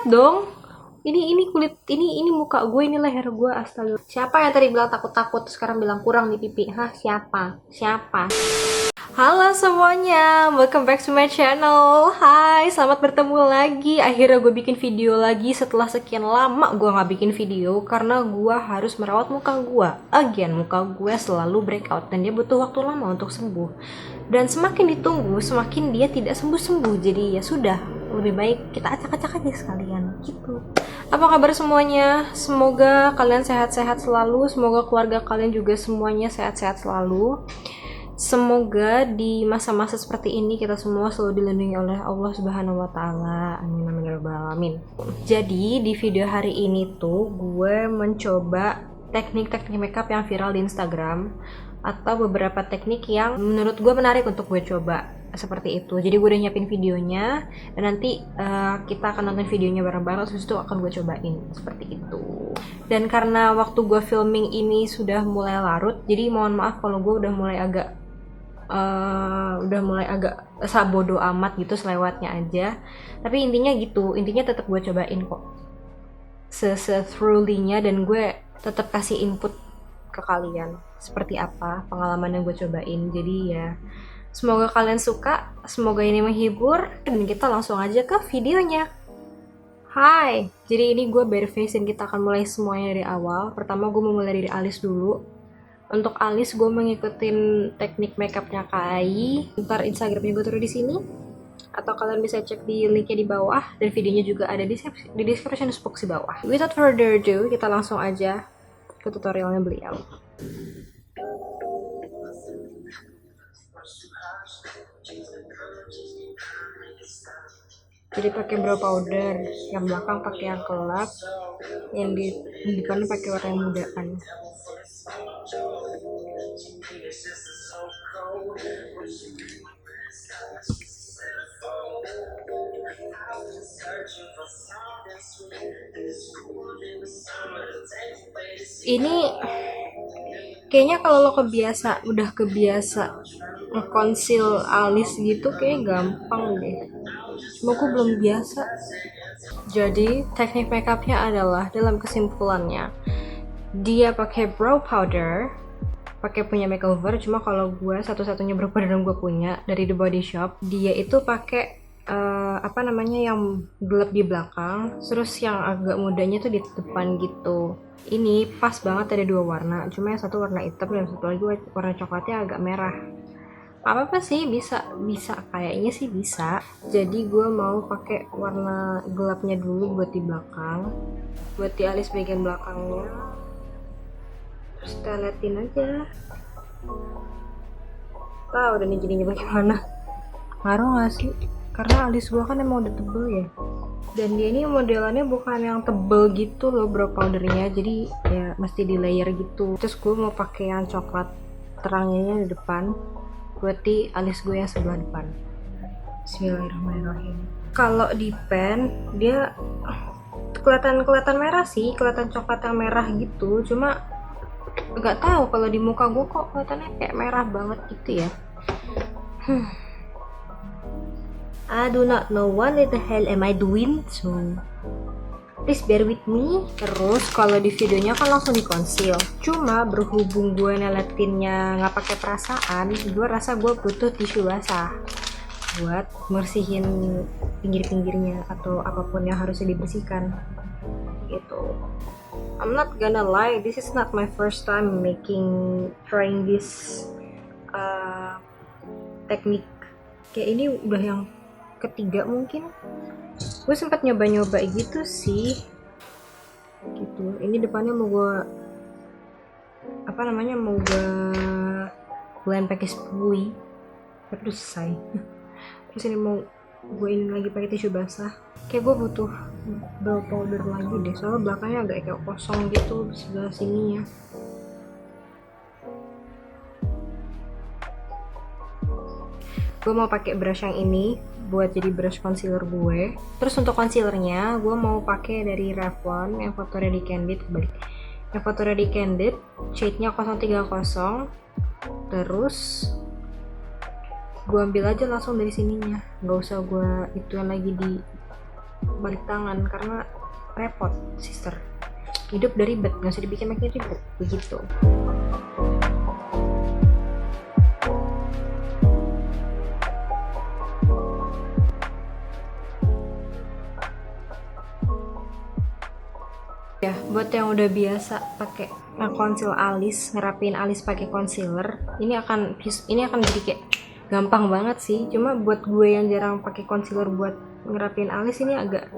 lihat dong. Ini kulit, ini muka gue, ini leher gue, astaga. Siapa yang tadi bilang takut-takut, sekarang bilang kurang di pipi? Hah, siapa? Siapa? Halo semuanya, welcome back to my channel. Hai, selamat bertemu lagi. Akhirnya gue bikin video lagi setelah sekian lama gue gak bikin video karena gue harus merawat muka gue. Again, muka gue selalu breakout dan dia butuh waktu lama untuk sembuh. Dan semakin ditunggu, semakin dia tidak sembuh-sembuh. Jadi ya sudah, lebih baik kita acak-acak aja sekalian gitu. Apa kabar semuanya? Semoga kalian sehat-sehat selalu, semoga keluarga kalian juga semuanya sehat-sehat selalu. Semoga di masa-masa seperti ini kita semua selalu dilindungi oleh Allah Subhanahu wa taala. Amin amin ya rabbal alamin. Jadi di video hari ini tuh gue mencoba teknik-teknik makeup yang viral di Instagram atau beberapa teknik yang menurut gue menarik untuk gue coba seperti itu. Jadi gue udah nyiapin videonya dan nanti kita akan nonton videonya bareng-bareng, terus itu akan gue cobain seperti itu. Dan karena waktu gue filming ini sudah mulai larut, jadi mohon maaf kalau gue udah mulai agak sabodo amat gitu selewatnya aja. Tapi intinya gitu, intinya tetap gue cobain kok se-thoroughly-nya, dan gue tetap kasih input ke kalian seperti apa pengalaman yang gue cobain. Jadi ya semoga kalian suka, semoga ini menghibur, dan kita langsung aja ke videonya. Hai, jadi ini gue bare face dan kita akan mulai semuanya dari awal. Pertama gue mau mulai dari alis dulu. Untuk alis gue mengikutin teknik makeupnya Kai. Ntar Instagramnya gue taruh di sini, atau kalian bisa cek di linknya di bawah, dan videonya juga ada di description box di bawah. Without further ado, kita langsung aja ke tutorialnya beliau. Jadi pakai brow powder, yang belakang pakai yang gelap, yang di depan pakai warna yang mudaan. Ini kayaknya kalau lo udah kebiasa nge-conceal alis gitu kayak gampang deh. Cuma gue belum biasa. Jadi teknik makeupnya adalah, dalam kesimpulannya, dia pakai brow powder, pakai punya makeover. Cuma kalau gue satu-satunya brow powder yang gue punya dari The Body Shop, dia itu pakai yang gelap di belakang, terus yang agak mudanya tuh di depan gitu. Ini pas banget, ada dua warna, cuma yang satu warna hitam dan satu lagi warna coklatnya agak merah. Apa sih, bisa kayaknya sih bisa. Jadi gue mau pakai warna gelapnya dulu buat di belakang, buat di alis bagian belakangnya. Terus kita liatin aja, tahu udah nih jadinya bagaimana. Ngaruh gak sih? Karena alis gue kan emang udah tebel ya, dan dia ini modelannya bukan yang tebel gitu loh brow powdernya, jadi ya mesti di layer gitu. Terus gue mau pakai yang coklat terangnya di depan buat di alis gue yang sebelah depan. Bismillahirrahmanirrahim. Kalau di pen dia kelihatan merah sih, kelihatan coklat yang merah gitu, cuma nggak tahu kalau di muka gue kok kelihatannya kayak merah banget gitu ya. I do not know what the hell am I doing, so please bear with me. Terus kalau di videonya kan langsung di conceal, cuma berhubung gue neletinnya nggak pakai perasaan, gue rasa gue butuh tisu basah buat bersihin pinggir-pinggirnya atau apapun yang harusnya dibersihkan gitu. I'm not gonna lie, this is not my first time trying this teknik. Kayak ini udah yang ketiga mungkin. Gue sempat nyoba-nyoba gitu sih gitu. Ini depannya mau gue blend pakai spoolie, tapi udah selesai. Terus ini mau gue ini lagi pakai tisu basah. Kayak gue butuh brow powder lagi deh, soalnya belakangnya agak kayak kosong gitu di sebelah sininya. Gue mau pakai brush yang ini buat jadi brush concealer gue. Terus untuk concealernya gue mau pakai dari Revlon yang foto Ready Candid, yang foto Ready Candid, shade-nya 030. Terus gue ambil aja langsung dari sininya, nggak usah gue ituan lagi di balik tangan karena repot sister, hidup udah ribet, nggak usah dibikin makin ribet begitu. Ya, buat yang udah biasa pakai conceal alis, ngerapin alis pakai concealer, ini akan jadi kayak gampang banget sih. Cuma buat gue yang jarang pakai concealer buat ngerapin alis, ini agak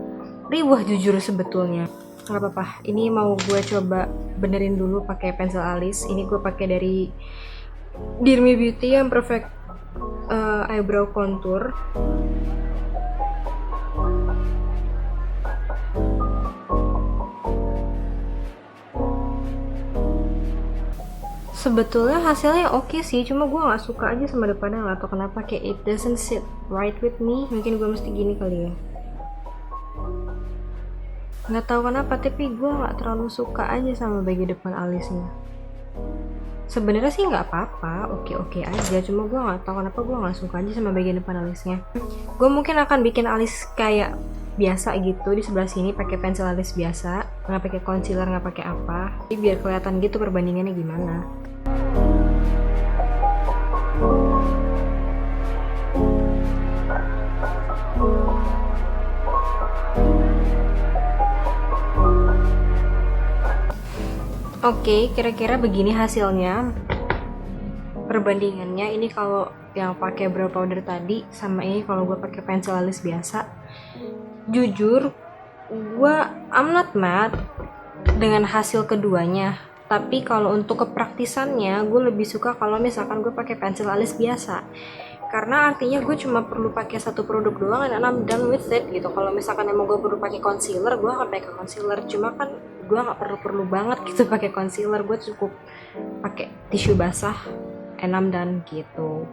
riwah jujur sebetulnya. Nggak apa-apa, ini mau gue coba benerin dulu pakai pensil alis. Ini gue pakai dari Dear Me Beauty yang Perfect Eyebrow Contour. Sebetulnya hasilnya oke sih, cuma gue nggak suka aja sama depannya, nggak tau kenapa, kayak it doesn't sit right with me. Mungkin gue mesti gini kali ya, nggak tahu kenapa, tapi gue nggak terlalu suka aja sama bagian depan alisnya. Sebenarnya sih nggak apa-apa, oke aja, cuma gue nggak tahu kenapa gue nggak suka aja sama bagian depan alisnya. Gue mungkin akan bikin alis kayak biasa gitu di sebelah sini, pakai pensil alis biasa, nggak pakai concealer, nggak pakai apa, jadi biar kelihatan gitu perbandingannya gimana. Oke, kira-kira begini hasilnya. Perbandingannya ini kalau yang pakai brow powder tadi sama ini kalau gue pakai pensil alis biasa. Jujur, I'm not mad dengan hasil keduanya. Tapi kalau untuk kepraktisannya, gue lebih suka kalau misalkan gue pakai pensil alis biasa. Karena artinya gue cuma perlu pakai satu produk doang and I'm done with it gitu. Kalau misalkan emang gue perlu pakai concealer, gue akan pakai concealer. Cuma kan gue nggak perlu banget gitu pakai concealer. Gue cukup pakai tisu basah and I'm done gitu.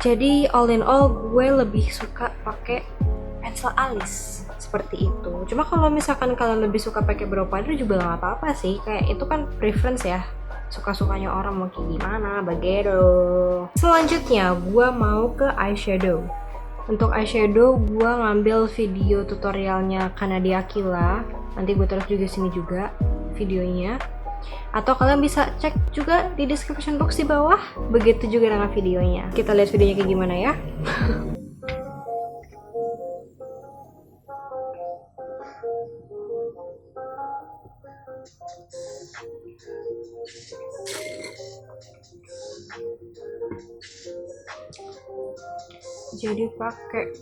Jadi all in all, gue lebih suka pakai pensil alis seperti itu. Cuma kalau misalkan kalian lebih suka pakai brow powder juga nggak apa-apa sih. Kayak itu kan preference ya, suka-sukanya orang mau kayak gimana, begitu. Selanjutnya gue mau ke eyeshadow. Untuk eyeshadow gue ngambil video tutorialnya Kanadia Akila. Nanti gue taruh juga sini juga videonya. Atau kalian bisa cek juga di description box di bawah. Begitu juga dengan videonya. Kita lihat videonya kayak gimana ya. Jadi pakai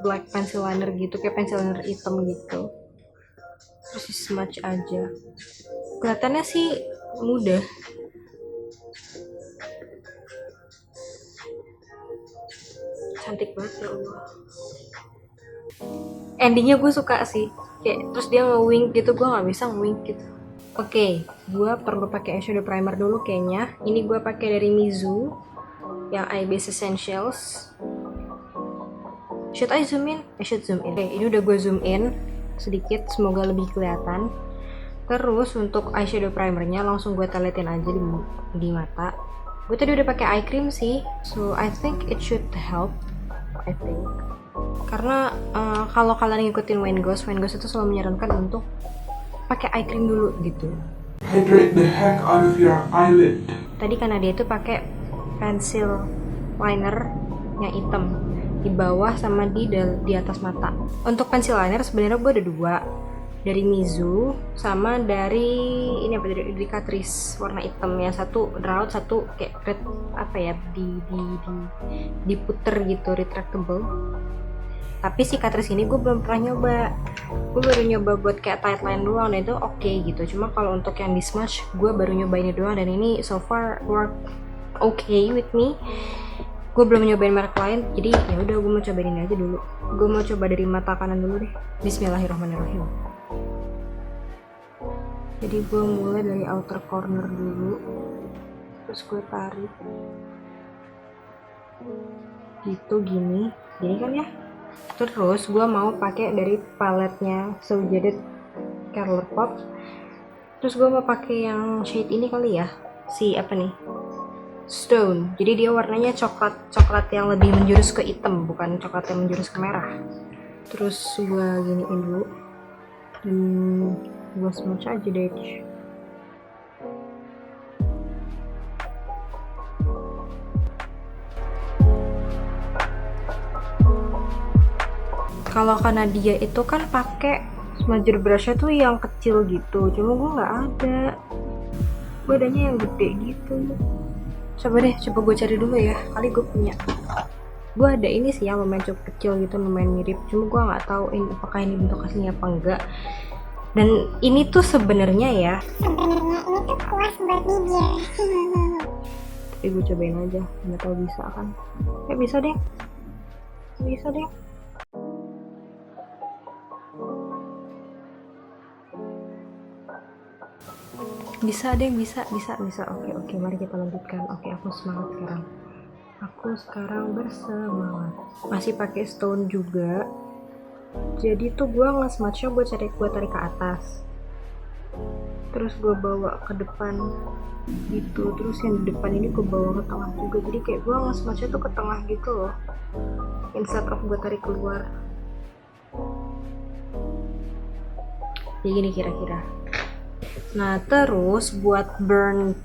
black pencil liner gitu, kayak pencil liner hitam gitu, terus di smudge aja. Kelihatannya sih mudah, cantik banget ya Allah. Endingnya gue suka sih, kayak terus dia nge-wink gitu, gue nggak bisa nge-wink gitu. Oke, gue perlu pakai eyeshadow primer dulu kayaknya. Ini gue pakai dari Mizu yang Eye Base Essentials. Should I zoom in? I should zoom in. Oke, ini udah gue zoom in sedikit, semoga lebih kelihatan. Terus untuk eyeshadow primernya langsung gue teletin aja di mata. Gue tadi udah pakai eye cream sih, so I think it should help. I think. Karena kalau kalian ngikutin Wayne Goss itu selalu menyarankan untuk pakai eye cream dulu gitu. Hydrate the heck out of your eyelid. Tadi karena dia tuh pakai pensil liner yang hitam di bawah sama di atas mata. Untuk pensil liner sebenarnya gue ada dua, dari Mizu sama dari ini apa, dari Catrice warna hitam. Yang satu raut, satu kayak red, apa ya, diputer gitu, retractable. Tapi si Catrice ini gue belum pernah nyoba. Gue baru nyoba buat kayak tight line doang dan itu oke gitu. Cuma kalau untuk yang di smudge gue baru nyoba ini doang dan ini so far work okay with me. Gue belum nyobain merek lain, jadi ya udah gue mau cobain ini aja dulu. Gue mau coba dari mata kanan dulu deh. Bismillahirrahmanirrahim. Jadi gue mulai dari outer corner dulu, terus gue tarik gitu, gini kan ya. Terus gue mau pakai dari paletnya So Jaded Colourpop. Terus gue mau pakai yang shade ini kali ya, si apa nih, Stone. Jadi dia warnanya coklat yang lebih menjurus ke hitam, bukan coklat yang menjurus ke merah. Terus gue giniin dulu dan gue smooth aja deh. Kalau karena dia itu kan pakai smudger brushnya tuh yang kecil gitu, cuma gue nggak ada. Gue adanya yang gede gitu. Coba gue cari dulu ya, kali gue punya. Gue ada ini sih yang lumayan cukup kecil gitu, lumayan mirip, cuma gue nggak tahu ini apakah ini bentuk aslinya apa enggak. Dan ini tuh sebenarnya ya, ini tuh kuas buat bibir. tapi gue cobain aja, nggak tahu bisa kan. Ya bisa deh. Bisa. Oke, mari kita lanjutkan. Oke, aku sekarang bersemangat. Masih pakai stone juga. Jadi tuh gue nge-smudge-nya gue tarik ke atas. Terus gue bawa ke depan gitu. Terus yang di depan ini gue bawa ke tengah juga. Jadi kayak gue nge-smudge-nya tuh ke tengah gitu loh. Instead of gue tarik keluar. Jadi gini kira-kira. Nah terus buat burn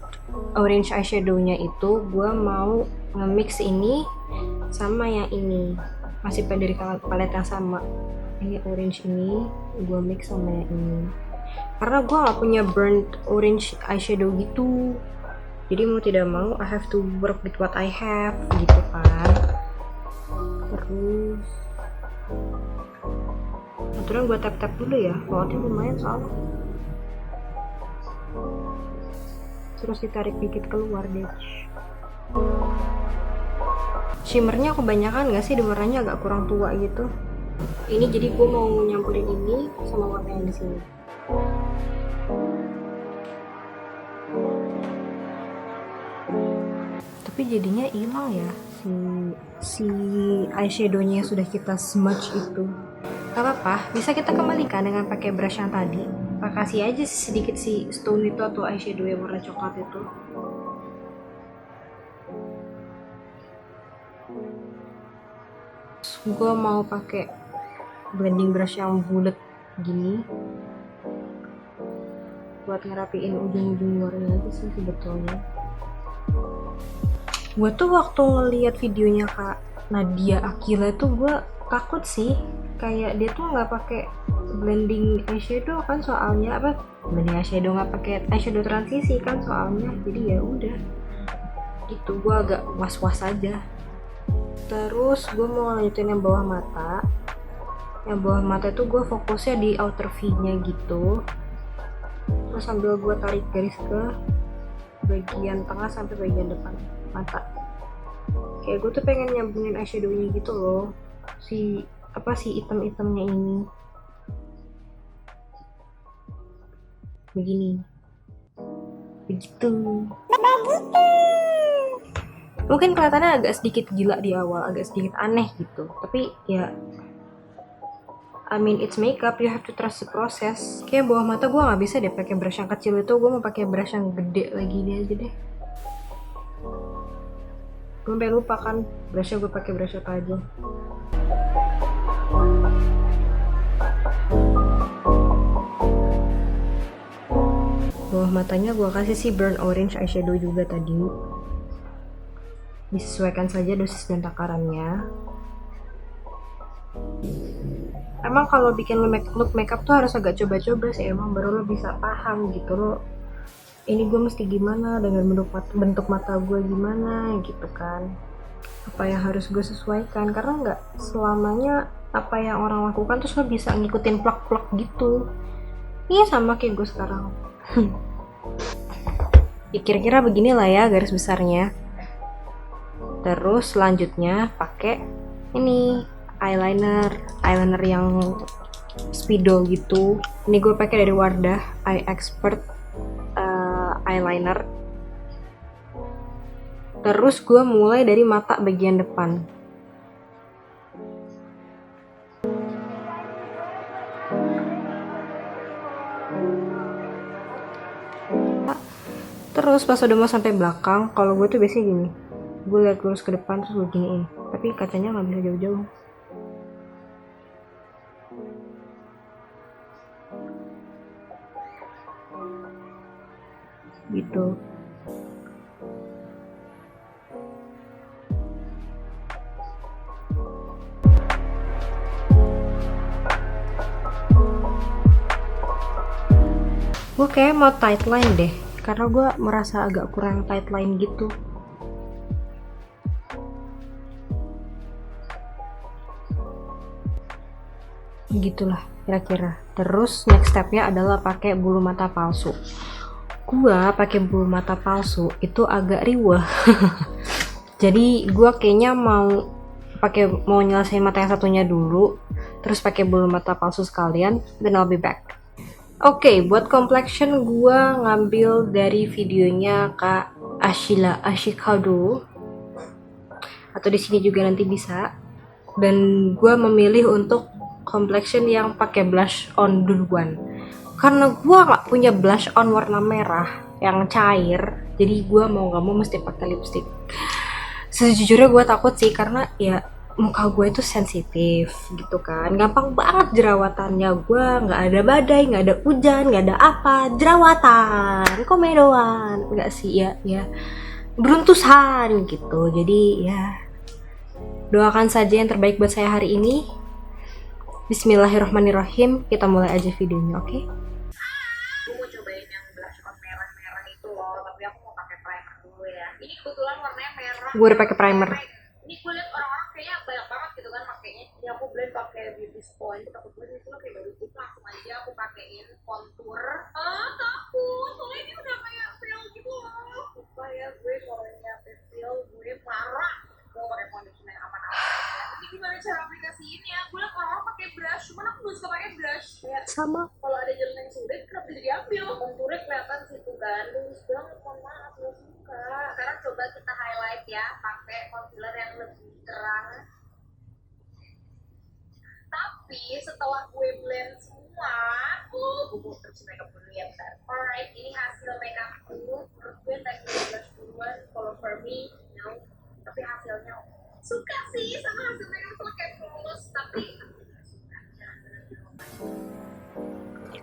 orange eyeshadow-nya itu gue mau nge-mix ini sama yang ini, masih dari palet yang sama. Ini orange ini gue mix sama yang ini karena gue gak punya burnt orange eyeshadow gitu, jadi mau tidak mau I have to work with what I have gitu kan. Terus aturan gue tap dulu ya, waktunya lumayan soalnya. Terus ditarik dikit keluar deh. Shimmernya kebanyakan gak sih, warnanya agak kurang tua gitu. Ini jadi gue mau nyampurin ini sama warna yang di sini. Tapi jadinya hilang ya si eyeshadownya yang sudah kita smudge itu. Gak apa-apa, bisa kita kembalikan dengan pakai brush yang tadi. Kasih aja sedikit si stone itu atau eyeshadow yang warna coklat itu. Gue mau pakai blending brush yang bulat gini buat ngerapiin ujung-ujung luarnya aja sih sebetulnya. Gue tuh waktu ngeliat videonya Kak Nadia Akila tuh gue takut sih, kayak dia tuh nggak pakai blending eyeshadow kan soalnya, blending eyeshadow nggak pakai eyeshadow transisi kan soalnya, jadi ya udah gitu, gue agak was-was aja. Terus gue mau lanjutin yang bawah mata. Yang bawah mata itu gue fokusnya di outer V-nya gitu. Terus sambil gue tarik garis ke bagian tengah sampai bagian depan mata. Kayak gue tuh pengen nyambungin eyeshadownya gitu loh. Si item-itemnya ini. Begini. Begitu. Mungkin kelihatannya agak sedikit gila di awal, agak sedikit aneh gitu. Tapi ya, I mean it's makeup, you have to trust the process. Kayak bawah mata gue nggak bisa deh pakai brush yang kecil itu, gue mau pakai brush yang gede lagi deh aja deh. Gue sampai lupa kan brushnya gue pakai brush apa aja. Bawah matanya gue kasih si burnt orange eyeshadow juga tadi. Disesuaikan saja dosis dan takarannya. Emang kalau bikin look makeup tuh harus agak coba-coba sih, emang baru lo bisa paham gitu lo. Ini gue mesti gimana dengan bentuk mata gue gimana gitu kan. Apa yang harus gue sesuaikan, karena nggak selamanya apa yang orang lakukan terus lo bisa ngikutin plak-plak gitu. Iya sama kayak gue sekarang. Ya kira-kira beginilah ya garis besarnya. Terus selanjutnya pakai ini eyeliner yang speedo gitu. Ini gue pakai dari Wardah Eye Expert eyeliner. Terus gue mulai dari mata bagian depan. Terus pas udah mau sampai belakang, kalau gue tuh biasanya gini, gue liat lurus ke depan terus gue giniin, tapi kacanya nggak bisa jauh-jauh gitu. Gue kayak mau tight line deh, karena gue merasa agak kurang tight line gitu. Gitulah kira-kira. Terus next stepnya adalah pakai bulu mata palsu. Gua pakai bulu mata palsu itu agak riweh. Jadi gua kayaknya mau nyelesain mata yang satunya dulu, terus pakai bulu mata palsu sekalian, then I'll be back. Oke, buat complexion gua ngambil dari videonya Kak Ashila Ashikado, atau di sini juga nanti bisa. Dan gua memilih untuk complexion yang pakai blush on duluan, karena gua nggak punya blush on warna merah yang cair, jadi gua mau nggak mau mesti pakai lipstick. Sejujurnya gue takut sih, karena ya muka gue itu sensitif gitu kan, gampang banget jerawatannya. Gue nggak ada badai, nggak ada hujan, nggak ada apa, jerawatan komedoan nggak sih, ya beruntusan gitu. Jadi ya doakan saja yang terbaik buat saya hari ini. Bismillahirrahmanirrahim, kita mulai aja videonya, oke? Aku mau cobain yang blush on merah-merah itu loh, tapi aku mau pakai primer dulu ya. Ini kebetulan warnanya merah. Gue udah pakai primer. Ini gue liat orang-orang kayaknya banyak banget gitu kan pakainya. Jadi aku blend pakai beauty sponge. Aku blend itu kayak baru tip, langsung aja aku pakein contour. Takut, soalnya ini udah kayak feel gitu loh. Sumpah ya, gue kalau ini feel gue marah. Mau pakai foundation yang aman-aman aja. Tapi gimana cara aplikasiinnya? Gue liat orang-orang pakai brush, cuman aku belum suka pakai brush. Ya, Sama. kalau ada jalan yang sulit, kenapa jadi diambil? Konturnya kelihatan situ kan, lurus banget, mohon maaf, gak suka. Sekarang coba kita highlight ya, pakai concealer yang lebih terang. Tapi setelah gue blend semua, gue mau terus makeup dulu ya, bentar. Alright, ini hasil makeupku. Menurut gue teknik blush duluan, kalau for me, no. Tapi hasilnya suka sih sama hasil makeup tuh kayak mulus, tapi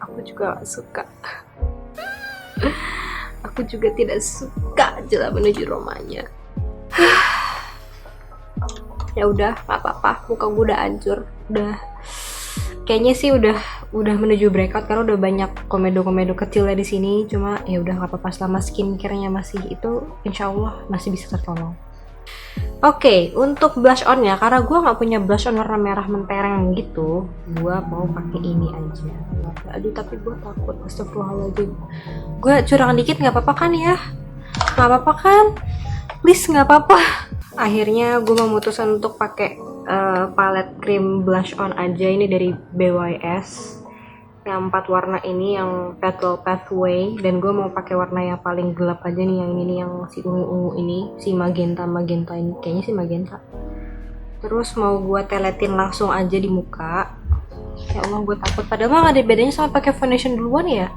Aku juga gak suka. Aku juga tidak suka jalan menuju Romanya. Ya udah, nggak apa-apa. Muka gue udah hancur. Udah, kayaknya sih udah menuju breakout, karena udah banyak komedo-komedo kecilnya di sini. Cuma ya udah nggak apa-apa, selama skincare-nya masih itu, insya Allah masih bisa tertolong. Oke, untuk blush on-nya, karena gue nggak punya blush on warna merah mentereng gitu, gue mau pakai ini aja. Aduh, tapi gue takut, astagfirullahaladzim. Gue curang dikit nggak apa-apa kan ya? Nggak apa-apa kan? Please, nggak apa-apa. Akhirnya gue memutuskan untuk pakai palette cream blush on aja. Ini dari BYS. Yang 4 warna ini, yang Petal Pathway, dan gue mau pakai warna yang paling gelap aja nih, yang ini, yang si ungu-ungu ini, si magenta ini, kayaknya si magenta. Terus mau gue teletin langsung aja di muka. Ya Allah, gue takut, padahal mah gak ada bedanya sama pakai foundation duluan ya.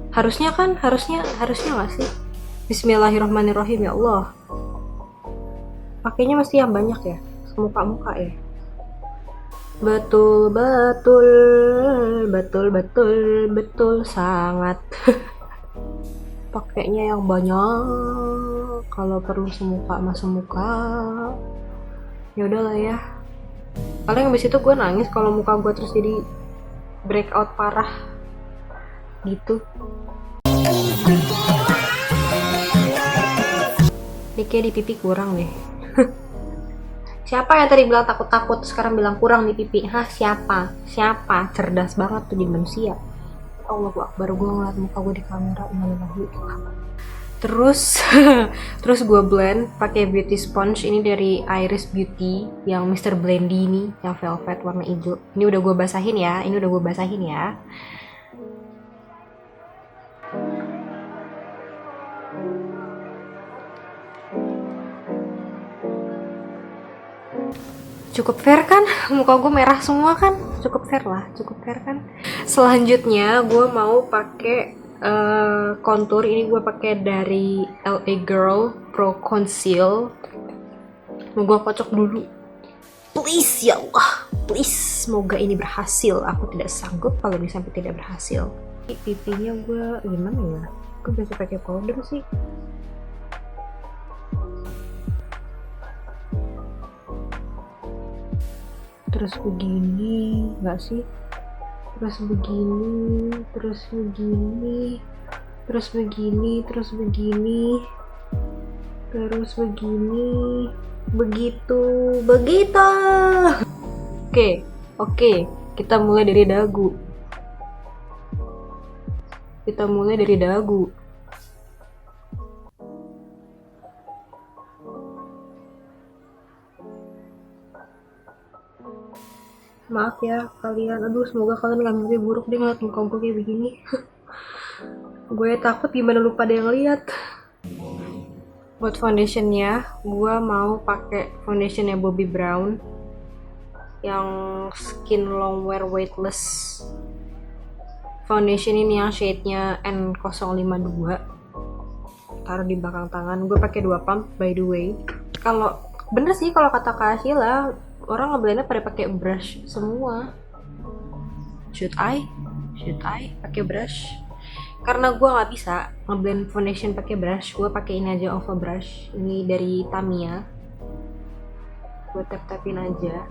Harusnya nggak sih? Bismillahirrahmanirrahim, ya Allah. Pakainya mesti yang banyak ya, semuka-muka ya. Betul sangat. Pakainya yang banyak, kalau perlu semuka mas semuka. Ya udahlah ya, paling abis itu gue nangis kalau muka gue terus jadi breakout parah gitu. Ini kayak di pipi kurang deh. Siapa yang tadi bilang takut-takut, sekarang bilang kurang di pipi? Hah, siapa? Cerdas banget tuh di manusia. Allahu Akbar, gue ngeliat muka gue di kamera. Terus gue blend pakai beauty sponge ini dari Iris Beauty, yang Mr. Blendy ini, yang velvet warna hijau. Ini udah gue basahin ya. Cukup fair kan? Muka gue merah semua kan? Cukup fair kan? Selanjutnya gue mau pakai Contour ini gue pakai dari LA Girl Pro Conceal. Mau gue kocok dulu. Please ya Allah, please semoga ini berhasil. Aku tidak sanggup kalau ini sampai tidak berhasil. Pipinya gue gimana ya? Gue biasa pakai powder sih. Terus begini, nggak sih? Terus begini, terus begini, terus begini, terus begini, terus begini, begitu, begitu. Oke, kita mulai dari dagu. Kita mulai dari dagu. Maaf ya kalian, aduh semoga kalian gak mimpi buruk deh ngeliat muka gue kayak begini. Gue takut gimana lupa ada yang lihat. Buat foundationnya, gue mau pakai foundationnya Bobbi Brown yang Skin Longwear Weightless. Foundation ini yang shade-nya N052. Taruh di belakang tangan. Gue pakai 2 pump by the way. Kalau bener sih kalau kata Kak Sheila, orang ngeblendnya pada pakai brush semua. Should I pakai brush? Karena gue nggak bisa ngeblend foundation pakai brush, gue pakai ini aja Ova brush. Ini dari Tamiya. Gue tap-tapin aja.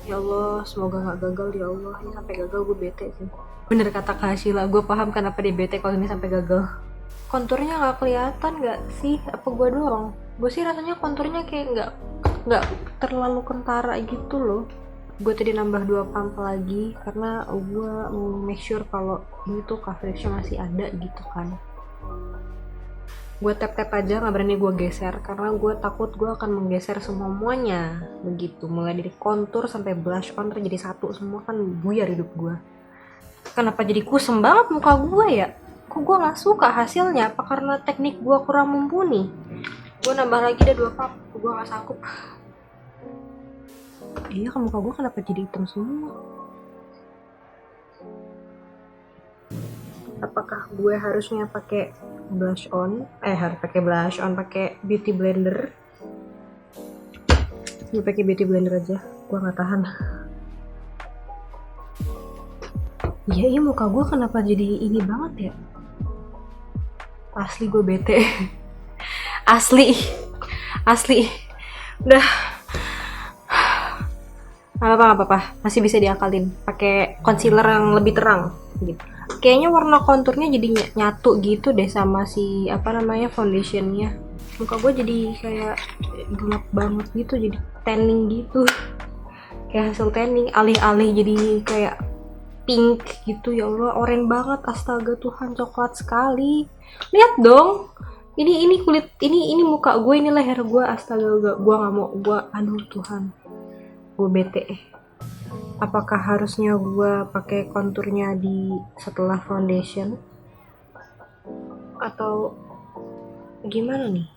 Ya Allah, semoga nggak gagal ya Allah. Ini sampai gagal gue bete sih. Bener kata Kak Sheila, gue paham kenapa dia bete kalau ini sampai gagal. Konturnya nggak kelihatan nggak sih? Apa gue doang? Gue sih rasanya konturnya kayak nggak terlalu kentara gitu loh. Gue tadi nambah 2 pump lagi karena gue mau make sure kalau ini tuh coveragenya masih ada gitu kan. Gue tap-tap aja, nggak berani gue geser karena gue takut gue akan menggeser semuanya begitu, mulai dari kontur sampai blush on jadi satu semua kan buyar hidup gue. Kenapa jadi kusem banget muka gue ya? Kok gue nggak suka hasilnya? Apa karena teknik gue kurang mumpuni? Gue nambah lagi deh 2 pump, gue nggak sanggup. Iya, kan muka gue kenapa jadi hitam semua? Apakah gue harusnya pakai blush on? Harus pakai blush on, pakai beauty blender. Gue pakai beauty blender aja, gue nggak tahan. Iya, muka gue kenapa jadi ini banget ya? Asli gue bete. Asli. Udah. Nggak apa-apa, masih bisa diakalin. Pakai concealer yang lebih terang gitu. Kayaknya warna konturnya jadi nyatu gitu deh sama si foundationnya. Muka gue jadi kayak gelap banget gitu, jadi tanning gitu. Kayak hasil tanning, alih-alih jadi kayak pink gitu. Ya Allah, oranye banget, astaga Tuhan, coklat sekali. Lihat dong. Ini kulit, ini muka gue, ini leher gue, astaga, gue nggak mau, aduh Tuhan. Gue bete. Apakah harusnya gue pakai konturnya setelah foundation atau gimana nih?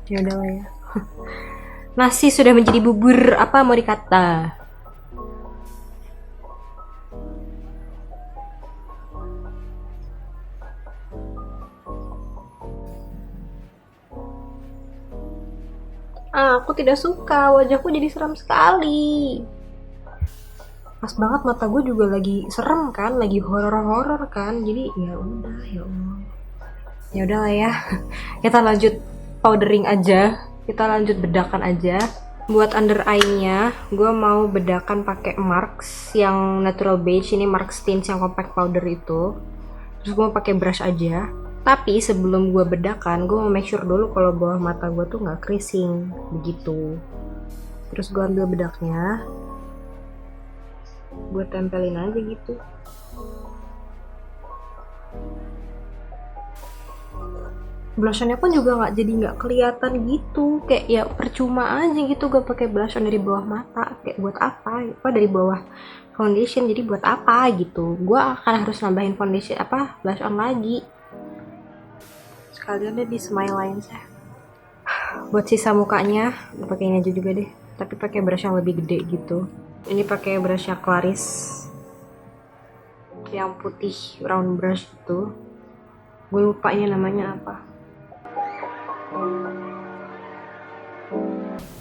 Ya udahlah ya. Nasi sudah menjadi bubur, apa mau dikata? Aku tidak suka, wajahku jadi seram sekali. Pas banget mata gue juga lagi serem kan, lagi horor kan. Jadi ya udah, ya Allah. Ya udahlah ya. Kita lanjut powdering aja. Kita lanjut bedakan aja. Buat under eye-nya, gue mau bedakan pakai Marks yang natural beige. Ini Marks Tints yang compact powder itu. Terus gue mau pakai brush aja. Tapi sebelum gue bedakan, gue mau make sure dulu kalau bawah mata gue tuh nggak creasing begitu. Terus gue ambil bedaknya, gue tempelin aja gitu. Blush-onnya pun juga nggak kelihatan gitu, kayak ya percuma aja gitu gue pakai blush on dari bawah mata. Kayak buat apa? Dari bawah foundation, jadi buat apa gitu? Gue akan harus nambahin foundation blush on lagi. Sekalian deh di smile lines ya. Buat sisa mukanya, gue pakai ini aja juga deh. Tapi pakai brush yang lebih gede gitu. Ini pakai brushnya Claris. pakai yang putih round brush itu. Gue lupa ini namanya apa.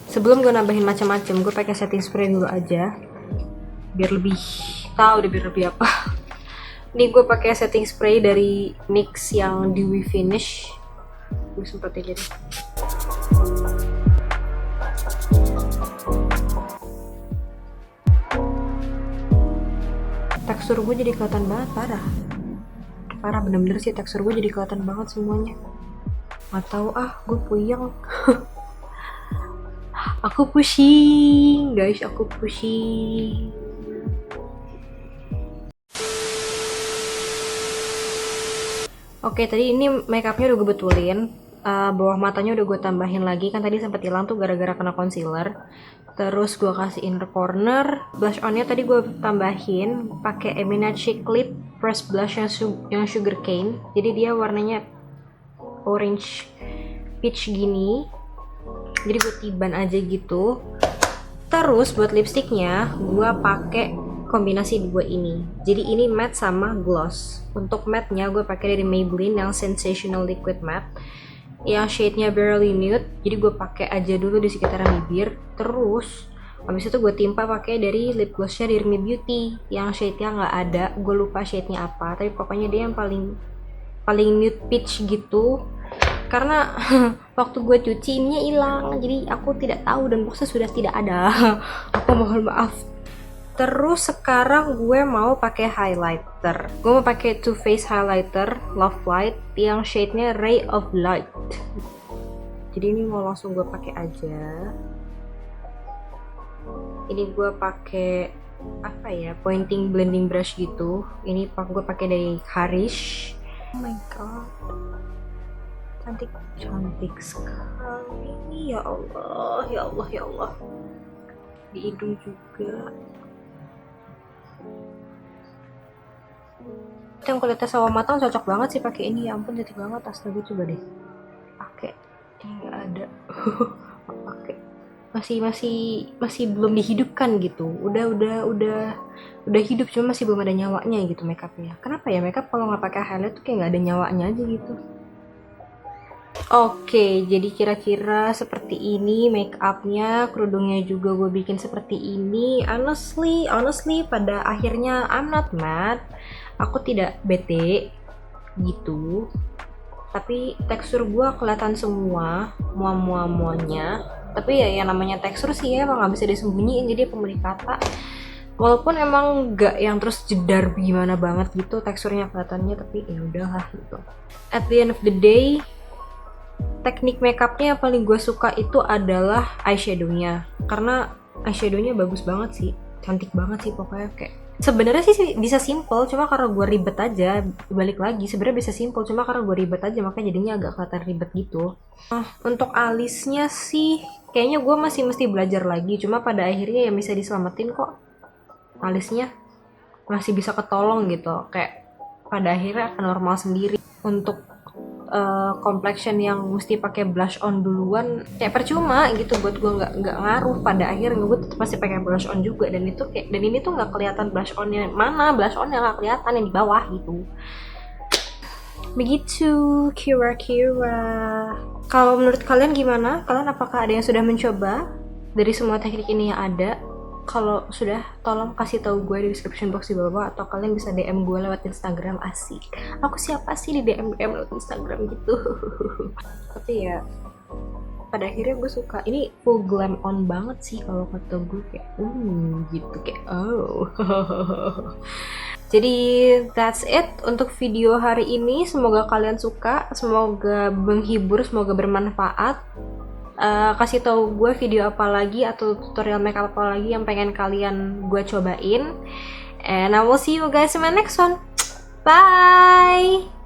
Sebelum gue nambahin macam-macam, gue pakai setting spray dulu aja biar lebih tahu deh biar lebih apa. Ini gue pakai setting spray dari NYX yang Dewy Finish. Gue semprotin jadi. Tekstur gue jadi kelihatan banget, parah bener-bener sih, tekstur gue jadi kelihatan banget semuanya. Nggak tahu gue puyeng. Aku pusing guys, aku pusing. Oke, tadi ini makeupnya udah gue betulin. Bawah matanya udah gue tambahin lagi, kan tadi sempat hilang tuh gara-gara kena concealer. Terus gue kasih inner corner. Blush onnya tadi gue tambahin pakai Emina Chic Lip Press Blush yang sugar cane. Jadi dia warnanya orange peach gini. Jadi gue tiban aja gitu. Terus buat lipstiknya gue pakai kombinasi dua ini. Jadi ini matte sama gloss. Untuk matte-nya gue pakai dari Maybelline yang Sensational Liquid Matte yang shade-nya Barely Nude. Jadi gue pakai aja dulu di sekitaran bibir. Terus habis itu gue timpa pakai dari lip gloss-nya dari Remy Beauty yang shade-nya nggak ada. Gue lupa shade-nya apa. Tapi pokoknya dia yang paling nude peach gitu. Karena waktu gue cuci ininya hilang, jadi aku tidak tahu dan boxnya sudah tidak ada. Aku mohon maaf. Terus sekarang gue mau pakai highlighter. Gue mau pakai Too Faced highlighter Love Light yang shade-nya Ray of Light. Jadi ini mau langsung gue pakai aja. Ini gue pakai apa ya, pointing blending brush gitu. Ini gue pakai dari Karish. Oh my god, cantik sekali. Ya Allah, ya Allah, ya Allah. Di hidung juga. Yang kulitnya sawo matang cocok banget sih pakai ini. Ya ampun, cantik banget. Astaga, coba deh pakai. Ini nggak ada. Pakai. Masih belum dihidupkan gitu. Udah hidup, cuma masih belum ada nyawanya gitu makeupnya. Kenapa ya makeup kalau nggak pakai highlight tuh kayak nggak ada nyawanya aja gitu. Oke, jadi kira-kira seperti ini makeupnya. Kerudungnya juga gue bikin seperti ini. Honestly pada akhirnya I'm not mad. Aku tidak bete gitu. Tapi tekstur gue kelihatan semua, muanya. Tapi ya yang namanya tekstur sih ya emang nggak bisa disembunyiin, jadi pemilik kata. Walaupun emang nggak yang terus jedar gimana banget gitu teksturnya kelihatannya, tapi ya udahlah gitu. At the end of the day, teknik makeupnya yang paling gue suka itu adalah eyeshadownya, karena eyeshadownya bagus banget sih, cantik banget sih pokoknya. Kayak sebenarnya sih bisa simple, cuma karena gue ribet aja. Balik lagi sebenarnya bisa simple, cuma karena gue ribet aja makanya jadinya agak kelihatan ribet gitu. Untuk alisnya sih kayaknya gue masih mesti belajar lagi, cuma pada akhirnya ya bisa diselamatin kok. Alisnya masih bisa ketolong gitu, kayak pada akhirnya akan normal sendiri. Untuk complexion yang mesti pakai blush on duluan kayak percuma gitu, buat gue nggak ngaruh. Pada akhirnya gue tetap masih pakai blush on juga, dan ini tuh nggak kelihatan blush onnya mana, blush onnya nggak kelihatan yang di bawah gitu. Begitu kira-kira. Kalau menurut kalian gimana? Kalian apakah ada yang sudah mencoba dari semua teknik ini yang ada? Kalau sudah, tolong kasih tahu gue di description box di bawah, atau kalian bisa DM gue lewat Instagram. Asik. Aku siapa sih di DM lewat Instagram gitu. Tapi ya pada akhirnya gue suka. Ini full glam on banget sih kalau kata gue, kayak gitu, kayak Jadi that's it untuk video hari ini. Semoga kalian suka, semoga menghibur, semoga bermanfaat. Kasih tahu gue video apa lagi atau tutorial makeup apa lagi yang pengen kalian gue cobain. And I will see you guys in my next one. Bye.